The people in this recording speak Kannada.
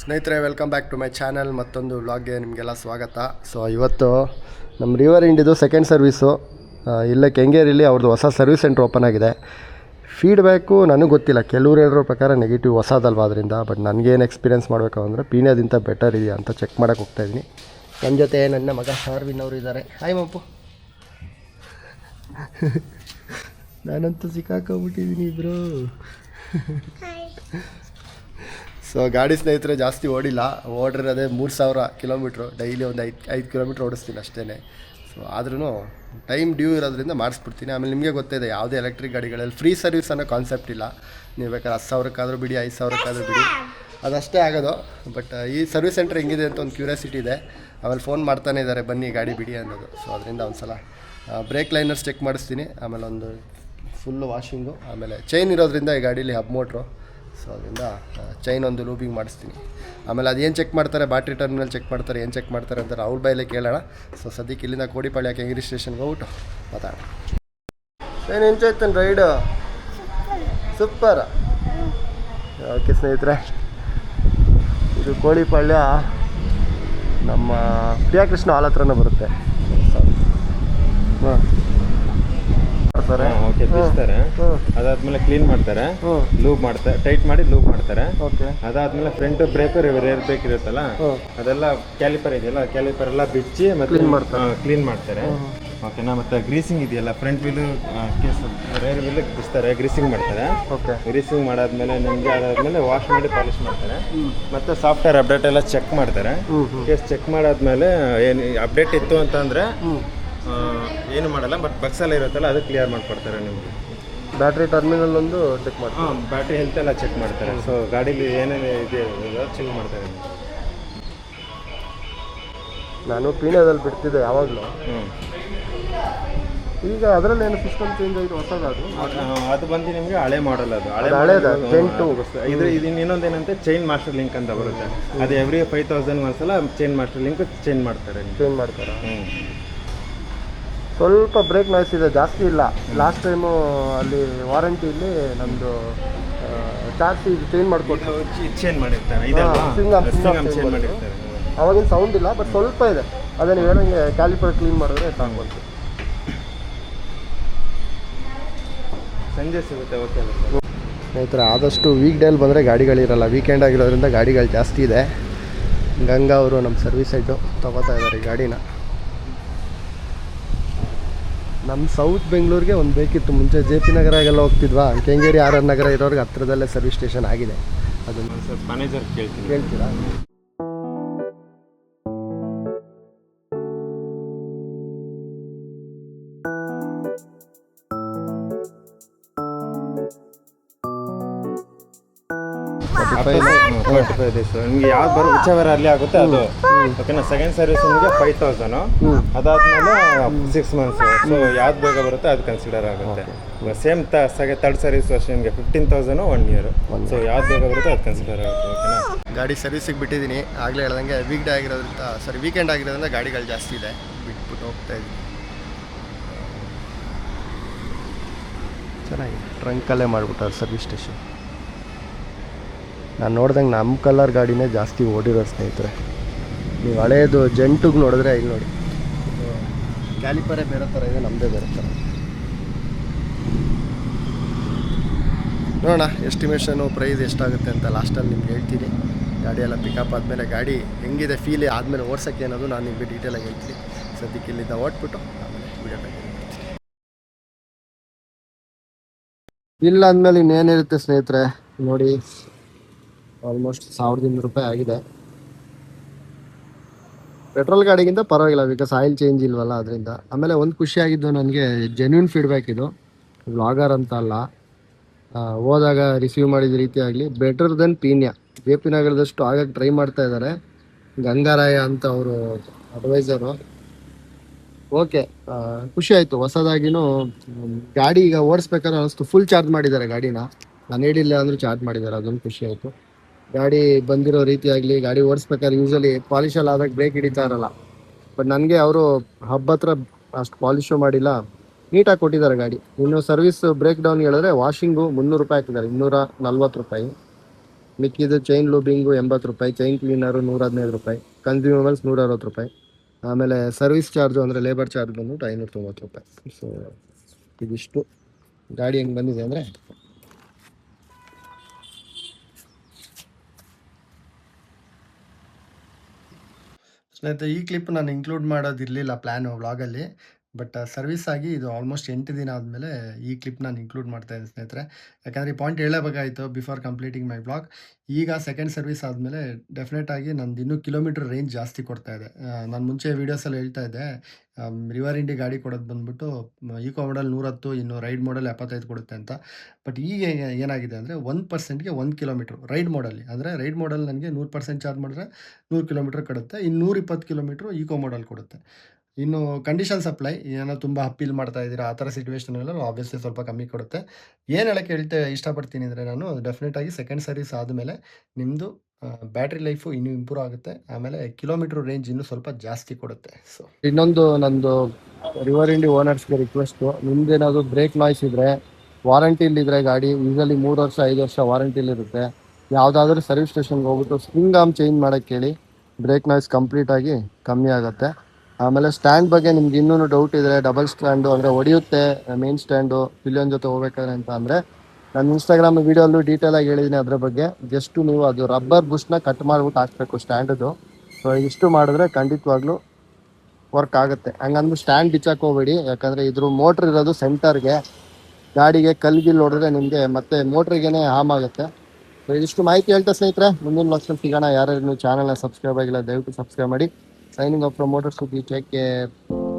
ಸ್ನೇಹಿತರೆ, welcome back to my channel. ಮತ್ತೊಂದು ವ್ಲಾಗ್ಗೆ ನಿಮಗೆಲ್ಲ ಸ್ವಾಗತ. ಸೊ ಇವತ್ತು ನಮ್ಮ ರಿವರ್ ಇಂಡಿದು ಸೆಕೆಂಡ್ ಸರ್ವೀಸು ಇಲ್ಲೇ ಕೆಂಗೇರಿಲಿ ಅವ್ರದ್ದು ಹೊಸ ಸರ್ವಿಸ್ ಸೆಂಟ್ರ್ ಓಪನ್ ಆಗಿದೆ. ಫೀಡ್ಬ್ಯಾಕು ನನಗೆ ಗೊತ್ತಿಲ್ಲ, ಕೆಲವ್ರು ಹೇಳಿರೋ ಪ್ರಕಾರ ನೆಗೆಟಿವ್ ಹೊಸದಲ್ವ ಅದರಿಂದ. ಬಟ್ ನನಗೇನು ಎಕ್ಸ್ಪೀರಿಯೆನ್ಸ್ ಮಾಡಬೇಕು ಅಂದರೆ ಪೀಣ್ಯದಿಂದ ಬೆಟರ್ ಇದೆಯಾ ಅಂತ ಚೆಕ್ ಮಾಡೋಕ್ಕೆ ಹೋಗ್ತಾಯಿದ್ದೀನಿ. ನನ್ನ ಜೊತೆ ನನ್ನ ಮಗ ಶಾರ್ವಿನ್ ಅವರು ಇದ್ದಾರೆ. ಹಾಯ್ ಮಪ್ಪು. ನಾನಂತೂ ಸಿಕ್ಕಾಕೊಂಬಿಟ್ಟಿದ್ದೀನಿ ಇಬ್ಬರು. ಸೊ ಗಾಡಿ ಸ್ನೇಹಿತರೆ ಜಾಸ್ತಿ ಓಡಿರೋದೇ 3000 ಕಿಲೋಮೀಟ್ರು. ಡೈಲಿ ಒಂದು 5 ಕಿಲೋಮೀಟ್ರ್ ಓಡಿಸ್ತೀನಿ ಅಷ್ಟೇ. ಸೊ ಆದ್ರೂ ಟೈಮ್ ಡ್ಯೂ ಇರೋದ್ರಿಂದ ಮಾಡಿಸ್ಬಿಡ್ತೀನಿ. ಆಮೇಲೆ ನಿಮಗೆ ಗೊತ್ತಿದೆ, ಯಾವುದೇ ಎಲೆಕ್ಟ್ರಿಕ್ ಗಾಡಿಗಳಲ್ಲಿ ಫ್ರೀ ಸರ್ವಿಸ್ ಅನ್ನೋ ಕಾನ್ಸೆಪ್ಟ್ ಇಲ್ಲ. ನೀವು ಬೇಕಾದ್ರೆ 10,000ಕ್ಕಾದರೂ ಬಿಡಿ, 5,000ಕ್ಕಾದರೂ ಬಿಡಿ, ಅದಷ್ಟೇ ಆಗೋದು. ಬಟ್ ಈ ಸರ್ವಿಸ್ ಸೆಂಟರ್ ಹೆಂಗಿದೆ ಅಂತ ಒಂದು ಕ್ಯೂರಿಯಾಸಿಟಿ ಇದೆ. ಆಮೇಲೆ ಫೋನ್ ಮಾಡ್ತಾನೆ ಇದ್ದಾರೆ, ಬನ್ನಿ ಗಾಡಿ ಬಿಡಿ ಅನ್ನೋದು. ಸೊ ಅದರಿಂದ ಒಂದು ಸಲ ಬ್ರೇಕ್ ಲೈನರ್ಸ್ ಚೆಕ್ ಮಾಡಿಸ್ತೀನಿ. ಆಮೇಲೆ ಒಂದು ಫುಲ್ಲು ವಾಷಿಂಗು. ಆಮೇಲೆ ಚೈನ್ ಇರೋದ್ರಿಂದ ಈ ಗಾಡೀಲಿ ಹಬ್ ಮೋಟ್ರು. ಸೊ ಅದರಿಂದ ಚೈನ್ ಒಂದು ಲೂಬಿಂಗ್ ಮಾಡಿಸ್ತೀನಿ. ಆಮೇಲೆ ಅದೇನು ಚೆಕ್ ಮಾಡ್ತಾರೆ, ಬ್ಯಾಟ್ರಿ ಟರ್ಮಿನಲ್ ಚೆಕ್ ಮಾಡ್ತಾರೆ, ಏನು ಚೆಕ್ ಮಾಡ್ತಾರೆ ಅಂತಾರೆ ಅವ್ರ ಬಾಯಲ್ಲೇ ಕೇಳೋಣ. ಸೊ ಸದ್ಯಕ್ಕೆ ಇಲ್ಲಿಂದ ಕೋಡಿಪಾಳ್ಯ ಕೆಂಗೇರಿ ಸ್ಟೇಷನ್ಗೆ ಹೋಗ್ಬಿಟ್ಟು ಮಾತಾಡೋಣ. ಏನು ಎಂಜಾಯ್ತಾನೆ ರೈಡು? ಸೂಪರ್. ಓಕೆ ಸ್ನೇಹಿತರೆ, ಇದು ಕೋಡಿಪಾಳ್ಯ ನಮ್ಮ ಪ್ರಿಯಾಕೃಷ್ಣ ಹಾಲ್ ಹತ್ರನೇ ಬರುತ್ತೆ. ಹಾಂ ಓಕೆ, ಬಿಸ್ತಾರೆ. ಅದಾದ್ಮೇಲೆ ಕ್ಲೀನ್ ಮಾಡ್ತಾರೆ, ಲೂಬ್ ಮಾಡ್ತಾರೆ, ಟೈಟ್ ಮಾಡಿ ಲೂಬ್ ಮಾಡ್ತಾರೆ. ಅದಾದ್ಮೇಲೆ ಫ್ರಂಟ್ ಬ್ರೇಕ್ ರೇರ್ ಬ್ರೇಕ್ ಇರುತ್ತಲ್ಲ, ಅದೆಲ್ಲ ಕ್ಯಾಲಿಪರ್ ಇದೆಯಲ್ಲ, ಕ್ಯಾಲಿಪರ್ ಎಲ್ಲ ಬಿಚ್ಚಿ ಮತ್ತೆ ಕ್ಲೀನ್ ಮಾಡ್ತಾರೆ. ಓಕೆನಾ. ಮತ್ತೆ ಗ್ರೀಸಿಂಗ್ ಇದೆಯಲ್ಲ, ಫ್ರಂಟ್ ವೀಲ್ ರೇರ್ ವೀಲ್ ಬಿಸ್ತಾರೆ, ಗ್ರೀಸಿಂಗ್ ಮಾಡ್ತಾರೆ. ಗ್ರೀಸಿಂಗ್ ಮಾಡಾದ್ಮೇಲೆ ನಿಮಗೆ ಅದಾದ್ಮೇಲೆ ವಾಶ್ ಮಾಡಿ ಪಾಲಿಶ್ ಮಾಡ್ತಾರೆ. ಮತ್ತೆ ಸಾಫ್ಟ್ವೇರ್ ಅಪ್ಡೇಟ್ ಎಲ್ಲ ಚೆಕ್ ಮಾಡ್ತಾರೆ. ಕೇಸ್ ಚೆಕ್ ಮಾಡಾದ್ಮೇಲೆ ಏನು ಅಪ್ಡೇಟ್ ಇತ್ತು ಅಂತಂದ್ರೆ ಏನು ಮಾಡಲ್ಲ, ಬಟ್ ಬಕ್ಸೆಲ್ಲ ಇರುತ್ತಲ್ಲ ಅದು ಕ್ಲಿಯರ್ ಮಾಡಿಕೊಡ್ತಾರೆ ನಿಮಗೆ. ಬ್ಯಾಟ್ರಿ ಟರ್ಮಿನಲ್ ಒಂದು ಚೆಕ್ ಮಾಡ್ತಾರೆ. ಬ್ಯಾಟ್ರಿ ಹೆಲ್ತ್ ಎಲ್ಲ ಚೆಕ್ ಮಾಡ್ತಾರೆ. ಸೊ ಗಾಡೀಲಿ ಏನೇನು ಇದೆ ಚೆಕ್ ಮಾಡ್ತಾರೆ. ನಾನು ಪೀಣ್ಯದಲ್ಲಿ ಬಿಡ್ತಿದ್ದೆ ಯಾವಾಗಲೂ. ಈಗ ಅದರಲ್ಲಿ ಏನು ಸಿಸ್ಟಮ್ ಚೇಂಜ್ ಆಗಿದೆ, ಹೊಸದಾದ್ರು ಅದು ಬಂದು ನಿಮಗೆ ಹಳೆ ಮಾಡಲ್. ಅದು ಇದು ಇನ್ನೊಂದೇನಂತೆ ಚೈನ್ ಮಾಸ್ಟರ್ ಲಿಂಕ್ ಅಂತ ಬರುತ್ತೆ. ಅದು ಎವ್ರಿ 5,000 ಒಂದ್ಸಲ ಚೈನ್ ಮಾಸ್ಟರ್ ಲಿಂಕ್ ಚೇಂಜ್ ಮಾಡ್ತಾರೆ. ಸ್ವಲ್ಪ ಬ್ರೇಕ್ ನಾಯ್ಸ್ ಇದೆ, ಜಾಸ್ತಿ ಇಲ್ಲ. ಲಾಸ್ಟ್ ಟೈಮು ಅಲ್ಲಿ ವಾರಂಟಿಲಿ ನಮ್ಮದು ಚಾರ್ಜ್ ಚೇಂಜ್ ಮಾಡಿಕೊಟ್ಟು ಚೇಂಜ್ ಮಾಡಿರ್ತಾರೆ. ಅವಾಗಿನ ಸೌಂಡ್ ಇಲ್ಲ, ಬಟ್ ಸ್ವಲ್ಪ ಇದೆ. ಅದೇ ನೀವು ಹೇಳಂಗೆ ಕ್ಯಾಲಿಪರ್ ಕ್ಲೀನ್ ಮಾಡಿದ್ರೆ ಸಾಕು. ಸಂಜೆ ಸಿಗುತ್ತೆ. ಓಕೆ ಸ್ನೇಹಿತರೆ, ಆದಷ್ಟು ವೀಕ್ ಡೇಲಿ ಬಂದರೆ ಗಾಡಿಗಳಿರಲ್ಲ. ವೀಕೆಂಡ್ ಆಗಿರೋದ್ರಿಂದ ಗಾಡಿಗಳು ಜಾಸ್ತಿ ಇದೆ. ಗಂಗಾ ಅವರು ನಮ್ಮ ಸರ್ವಿಸ್ ಸೈಡು ತೊಗೋತಾ ಇದ್ದಾರೆ ಈ ಗಾಡಿನ. ನಮ್ಮ ಸೌತ್ ಬೆಂಗಳೂರಿಗೆ ಒಂದು ಬೇಕಿತ್ತು. ಮುಂಚೆ JP ನಗರಾಗೆಲ್ಲ ಹೋಗ್ತಿದ್ವಾ, ಕೆಂಗೇರಿ RR ನಗರ ಇರೋರಿಗೆ ಹತ್ರದಲ್ಲೇ ಸರ್ವಿಸ್ ಸ್ಟೇಷನ್ ಆಗಿದೆ. ಅದನ್ನು ಸ್ವಲ್ಪ ಮ್ಯಾನೇಜರ್ ಕೇಳ್ತೀರಾ? ನಿಮ್ಗೆ ಯಾವ್ದು ಬರೋ ವಿಚವರ ಅಲ್ಲಿ ಆಗುತ್ತೆ ಅದು. ಓಕೆನಾ. ಸೆಕೆಂಡ್ ಸರ್ವಿಸ್ ನಿಮಗೆ 5,000, ಅದಾದ್ಮೇಲೆ 6 months. ಸೊ ಯಾವ್ದು ಬೇಗ ಬರುತ್ತೆ ಅದು ಕನ್ಸಿಡರ್ ಆಗುತ್ತೆ. ಸೇಮ್ ಥರ್ಡ್ ಸರ್ವಿಸ್ ವರ್ಷ ನಿಮಗೆ 15,000 1 year. ಸೊ ಯಾವ್ದು ಬೇಗ ಬರುತ್ತೆ ಅದು ಕನ್ಸಿಡರ್ ಆಗುತ್ತೆ. ಓಕೆನಾ. ಗಾಡಿ ಸರ್ವಿಸಿಗೆ ಬಿಟ್ಟಿದ್ದೀನಿ. ಆಗಲೇ ಹೇಳ್ದಂಗೆ ವೀಕೆಂಡ್ ಆಗಿರೋದ್ರಿಂದ ಗಾಡಿಗಳು ಜಾಸ್ತಿ ಇದೆ, ಬಿಟ್ಬಿಟ್ಟು ಹೋಗ್ತಾ ಇದ್ದೀನಿ. ಚೆನ್ನಾಗಿದೆ, ಟ್ರಂಕಲ್ಲೇ ಮಾಡಿಬಿಟ್ಟಾರೆ ಸರ್ವಿಸ್ ಸ್ಟೇಷನ್. ನಾನು ನೋಡ್ದಂಗೆ ನಮ್ಮ ಕಲರ್ ಗಾಡಿನೇ ಜಾಸ್ತಿ ಓಡಿರೋ ಸ್ನೇಹಿತರೆ. ನೀವು ಹಳೇದು ಜೆಂಟುಗೆ ನೋಡಿದ್ರೆ ಇಲ್ಲಿ ನೋಡಿ, ಕ್ಯಾಲಿಪರೇ ಬೇರೆ ಥರ ಇದೆ, ನಮ್ಮದೇ ಬೇರೆ ಥರ. ನೋಡೋಣ ಎಸ್ಟಿಮೇಷನು ಪ್ರೈಸ್ ಎಷ್ಟಾಗುತ್ತೆ ಅಂತ ಲಾಸ್ಟಲ್ಲಿ ನಿಮ್ಗೆ ಹೇಳ್ತೀನಿ. ಗಾಡಿ ಎಲ್ಲ ಪಿಕಪ್ ಆದಮೇಲೆ ಗಾಡಿ ಹೆಂಗಿದೆ ಫೀಲ್ ಆದಮೇಲೆ ಓಡ್ಸೋಕ್ಕೆ ಅನ್ನೋದು ನಾನು ನಿಮಗೆ ಡೀಟೇಲಾಗಿ ಹೇಳ್ತೀನಿ. ಸದ್ಯಕ್ಕೆ ಇಲ್ಲಿಂದ ಓಟ್ಬಿಟ್ಟು ಆಮೇಲೆ ವಿಡಿಯೋ ಬೇಕು. ಇಲ್ಲ ಅಂದಮೇಲೆ ಇನ್ನೇನಿರುತ್ತೆ ಸ್ನೇಹಿತರೆ ನೋಡಿ, ಆಲ್ಮೋಸ್ಟ್ 1,200 ರೂಪಾಯಿ ಆಗಿದೆ. ಪೆಟ್ರೋಲ್ ಗಾಡಿಗಿಂತ ಪರವಾಗಿಲ್ಲ, ಬಿಕಾಸ್ ಆಯಿಲ್ ಚೇಂಜ್ ಇಲ್ವಲ್ಲ ಅದರಿಂದ. ಆಮೇಲೆ ಒಂದು ಖುಷಿಯಾಗಿದ್ದು ನನಗೆ, ಜೆನ್ಯೂನ್ ಫೀಡ್ಬ್ಯಾಕ್ ಇದು, ವ್ಲಾಗರ್ ಅಂತ ಅಲ್ಲ. ಹೋದಾಗ ರಿಸೀವ್ ಮಾಡಿದ ರೀತಿ ಆಗಲಿ ಬೆಟರ್ ದೆನ್ ಪೀಣ್ಯ. JP ನಗರದಷ್ಟು ಆಗಕ್ಕೆ ಟ್ರೈ ಮಾಡ್ತಾ ಇದ್ದಾರೆ ಗಂಗಾರಾಯ ಅಂತ ಅವರು ಅಡ್ವೈಸರು. ಓಕೆ, ಖುಷಿ ಆಯಿತು. ಹೊಸದಾಗಿನೂ ಗಾಡಿ ಈಗ ಓಡಿಸ್ಬೇಕಾದ್ರೆ ಅನಿಸ್ತು, ಫುಲ್ ಚಾರ್ಜ್ ಮಾಡಿದ್ದಾರೆ ಗಾಡಿನ. ನಾನು ಹೇಳಿಲ್ಲ ಅಂದರೂ ಚಾರ್ಜ್ ಮಾಡಿದ್ದಾರೆ, ಅದೊಂದು ಖುಷಿ ಆಯಿತು. ಗಾಡಿ ಬಂದಿರೋ ರೀತಿ ಆಗಲಿ, ಗಾಡಿ ಓಡಿಸ್ಬೇಕಾದ್ರೆ ಯೂಸಲಿ ಪಾಲಿಶಲ್ಲಿ ಆದಾಗ ಬ್ರೇಕ್ ಹಿಡಿತಾ ಇರಲ್ಲ. ಬಟ್ ನನಗೆ ಅವರು ಹಬ್ ಹತ್ರ ಅಷ್ಟು ಪಾಲಿಶು ಮಾಡಿಲ್ಲ, ನೀಟಾಗಿ ಕೊಟ್ಟಿದ್ದಾರೆ ಗಾಡಿ. ಇನ್ನು ಸರ್ವಿಸ್ ಬ್ರೇಕ್ ಡೌನ್ ಹೇಳಿದ್ರೆ ವಾಷಿಂಗು 300 ರೂಪಾಯಿ ಹಾಕಿದ್ದಾರೆ, 240 ರೂಪಾಯಿ. ಮಿಕ್ಕಿದ್ದು ಚೈನ್ ಲೂಬಿಂಗು 80 ರೂಪಾಯಿ, ಚೈನ್ ಕ್ಲೀನರು 115 ರೂಪಾಯಿ, ಕನ್ಸ್ಯೂಮಬಲ್ಸ್ 160 ರೂಪಾಯಿ, ಆಮೇಲೆ ಸರ್ವಿಸ್ ಚಾರ್ಜು ಅಂದರೆ ಲೇಬರ್ ಚಾರ್ಜ್ ಬಂದ್ಬಿಟ್ಟು 590 ರೂಪಾಯಿ. ಸೊ ಇದಿಷ್ಟು ಗಾಡಿ ಹೆಂಗೆ ಬಂದಿದೆ ಅಂದರೆ, ಸ್ನೇಹಿತರೆ ಈ ಕ್ಲಿಪ್ ನಾನು ಇನ್ಕ್ಲೂಡ್ ಮಾಡೋದಿರಲಿಲ್ಲ ಪ್ಲ್ಯಾನು ವ್ಲಾಗಲ್ಲಿ. ಬಟ್ ಸರ್ವಿಸ್ ಆಗಿ ಇದು ಆಲ್ಮೋಸ್ಟ್ 8 ದಿನ ಆದಮೇಲೆ ಈ ಕ್ಲಿಪ್ ನಾನು ಇನ್ಕ್ಲೂಡ್ ಮಾಡ್ತಾ ಇದ್ದೀನಿ ಸ್ನೇಹಿತರೆ. ಯಾಕಂದರೆ ಈ ಪಾಯಿಂಟ್ ಹೇಳಬೇಕಾಯಿತು ಬಿಫೋರ್ ಕಂಪ್ಲೀಟಿಂಗ್ ಮೈ ವ್ಲಾಗ್. ಈಗ ಸೆಕೆಂಡ್ ಸರ್ವಿಸ್ ಆದಮೇಲೆ ಡೆಫಿನೆಟ್ ಆಗಿ ನಂದು ಇನ್ನೂ ಕಿಲೋಮೀಟ್ರ್ ರೇಂಜ್ ಜಾಸ್ತಿ ಕೊಡ್ತಾ ಇದೆ. ನಾನು ಮುಂಚೆ ವೀಡಿಯೋಸಲ್ಲಿ ಹೇಳ್ತಾ ಇದ್ದೆ, ರಿವರ್ ಇಂಡಿ ಗಾಡಿ ಕೊಡೋದು ಬಂದ್ಬಿಟ್ಟು ಈಕೋ ಮಾಡಲ್ 110, ಇನ್ನು ರೈಡ್ ಮಾಡಲ್ 75 ಕೊಡುತ್ತೆ ಅಂತ. ಬಟ್ ಈಗ ಏನಾಗಿದೆ ಅಂದರೆ 1%ಗೆ 1 ಕಿಲೋಮೀಟ್ರ್ ರೈಡ್ ಮಾಡಲ್ಲಿ, ಅಂದರೆ ರೈಡ್ ಮಾಡಲ್ ನನಗೆ 100% ಚಾರ್ಜ್ ಮಾಡಿದ್ರೆ 100 ಕಿಲೋಮೀಟ್ರ್ ಕೊಡುತ್ತೆ, ಇನ್ನು 120 ಕಿಲೋಮೀಟ್ರು ಈಕೋ ಮಾಡಲ್ ಕೊಡುತ್ತೆ. ಇನ್ನು ಕಂಡೀಷನ್ ಸಪ್ಲೈ ಏನೋ ತುಂಬ ಅಪ್ಪೀಲ್ ಮಾಡ್ತಾ ಇದ್ದೀರಾ ಆ ಥರ ಸಿಚುವೇಷನಲ್ಲಿ ಆಬ್ವಿಯಸ್ಲಿ ಸ್ವಲ್ಪ ಕಮ್ಮಿ ಕೊಡುತ್ತೆ. ಏನು ಹೇಳೋಕ್ಕೆ ಇಷ್ಟಪಡ್ತೀನಿ ಅಂದರೆ, ನಾನು ಡೆಫಿನೆಟಾಗಿ ಸೆಕೆಂಡ್ ಸರ್ವಿಸ್ ಆದಮೇಲೆ ನಿಮ್ಮದು ಬ್ಯಾಟ್ರಿ ಲೈಫು ಇನ್ನೂ ಇಂಪ್ರೂವ್ ಆಗುತ್ತೆ, ಆಮೇಲೆ ಕಿಲೋಮೀಟ್ರ್ ರೇಂಜ್ ಇನ್ನೂ ಸ್ವಲ್ಪ ಜಾಸ್ತಿ ಕೊಡುತ್ತೆ. ಸೊ ಇನ್ನೊಂದು ನಂದು ರಿವರ್ ಇಂಡಿ ಓನರ್ಸ್ಗೆ ರಿಕ್ವೆಸ್ಟು, ನಿಮ್ದೇನಾದರೂ ಬ್ರೇಕ್ ನಾಯ್ಸ್ ಇದ್ದರೆ, ವಾರಂಟಿಲಿದ್ದರೆ ಗಾಡಿ ಯೂಸಲಿ 3 ವರ್ಷ 5 ವರ್ಷ ವಾರಂಟಿಲಿರುತ್ತೆ, ಯಾವುದಾದ್ರೂ ಸರ್ವಿಸ್ ಸ್ಟೇಷನ್ಗೆ ಹೋಗ್ಬಿಟ್ಟು ಸ್ಪ್ರಿಂಗ್ ಆರ್ಮ್ ಚೇಂಜ್ ಮಾಡೋಕ್ಕೆ ಹೇಳಿ, ಬ್ರೇಕ್ ನಾಯ್ಸ್ ಕಂಪ್ಲೀಟಾಗಿ ಕಮ್ಮಿ ಆಗುತ್ತೆ. ಆಮೇಲೆ ಸ್ಟ್ಯಾಂಡ್ ಬಗ್ಗೆ ನಿಮ್ಗೆ ಇನ್ನೂ ಡೌಟ್ ಇದ್ದರೆ, ಡಬಲ್ ಸ್ಟ್ಯಾಂಡು ಅಂದರೆ ಹೊಡೆಯುತ್ತೆ ಮೇನ್ ಸ್ಟ್ಯಾಂಡು ಪಿಲಿಯನ್ ಜೊತೆ ಹೋಗ್ಬೇಕಾದ್ರೆ ಅಂತ ಅಂದರೆ, ನಾನು ಇನ್ಸ್ಟಾಗ್ರಾಮ್ ವೀಡಿಯೋಲ್ಲೂ ಡೀಟೇಲಾಗಿ ಹೇಳಿದ್ದೀನಿ ಅದ್ರ ಬಗ್ಗೆ. ಜಸ್ಟು ನೀವು ಅದು ರಬ್ಬರ್ ಬುಷ್ನ ಕಟ್ ಮಾಡಿಬಿಟ್ಟು ಹಾಕಬೇಕು ಸ್ಟ್ಯಾಂಡದು. ಸೊ ಇಷ್ಟು ಮಾಡಿದ್ರೆ ಖಂಡಿತವಾಗ್ಲೂ ವರ್ಕ್ ಆಗುತ್ತೆ. ಹಂಗಂದ್ರೆ ಸ್ಟ್ಯಾಂಡ್ ಬಿಚ್ಚಾಕ್ ಹೋಗ್ಬೇಡಿ, ಯಾಕಂದರೆ ಇದ್ರ ಮೋಟ್ರ್ ಇರೋದು ಸೆಂಟರ್ಗೆ, ಗಾಡಿಗೆ ಕಲ್ಗಿಲ್ ಹೊಡೆದ್ರೆ ನಿಮಗೆ ಮತ್ತೆ ಮೋಟ್ರಿಗೇ ಹಾಮ್ ಆಗುತ್ತೆ. ಸೊ ಇದಿಷ್ಟು ಮಾಹಿತಿ ಹೇಳ್ತಾ ಸ್ನೇಹಿತರೆ, ಮುಂದಿನ ವರ್ಷದಲ್ಲಿ ಸಿಗೋಣ. ಯಾರ್ಯಾರು ನೀವು ಚಾನಲ್ನ ಸಬ್ಸ್ಕ್ರೈಬ್ ಆಗಿಲ್ಲ ದಯವಿಟ್ಟು ಸಬ್ಸ್ಕ್ರೈಬ್ ಮಾಡಿ. Signing off from Motor City. Take care.